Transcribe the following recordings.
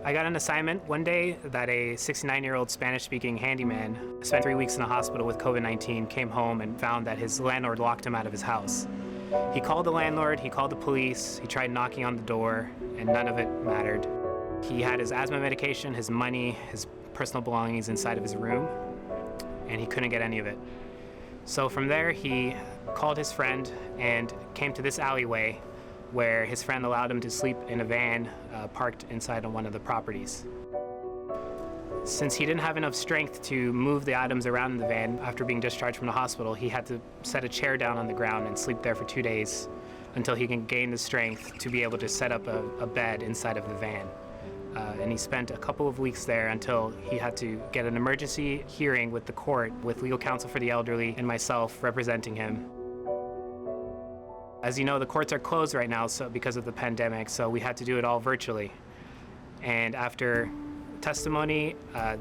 I got an assignment one day that a 69-year-old Spanish-speaking handyman spent 3 weeks in a hospital with COVID-19, came home and found that his landlord locked him out of his house. He called the landlord, he called the police, he tried knocking on the door, and none of it mattered. He had his asthma medication, his money, his personal belongings inside of his room, and he couldn't get any of it. So from there, he called his friend and came to this alleyway where his friend allowed him to sleep in a van parked inside of one of the properties. Since he didn't have enough strength to move the items around in the van after being discharged from the hospital, he had to set a chair down on the ground and sleep there for 2 days until he can gain the strength to be able to set up a bed inside of the van. And he spent a couple of weeks there until he had to get an emergency hearing with the court with legal counsel for the elderly and myself representing him. As you know, the courts are closed right now because of the pandemic, so we had to do it all virtually. And after testimony,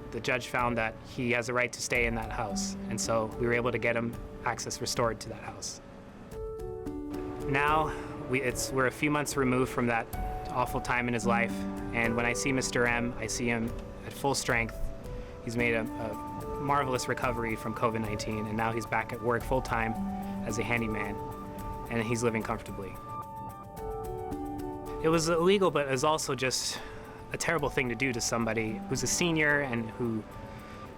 the judge found that he has a right to stay in that house, and so we were able to get him access restored to that house. Now, we're a few months removed from that awful time in his life, and when I see Mr. M, I see him at full strength. He's made a marvelous recovery from COVID-19, and now he's back at work full-time as a handyman, and he's living comfortably. It was illegal, but it was also just a terrible thing to do to somebody who's a senior and who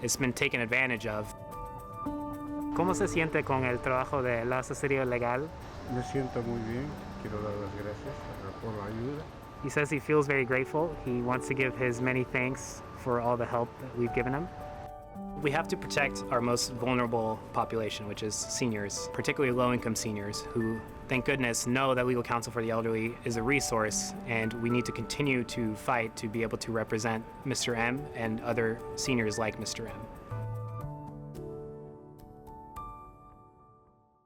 has been taken advantage of. ¿Cómo se siente con el trabajo del asesoría legal? Me siento muy bien. Quiero dar las gracias por la ayuda. He says he feels very grateful. He wants to give his many thanks for all the help that we've given him. We have to protect our most vulnerable population, which is seniors, particularly low-income seniors, who, thank goodness, know that legal counsel for the elderly is a resource, and we need to continue to fight to be able to represent Mr. M and other seniors like Mr. M.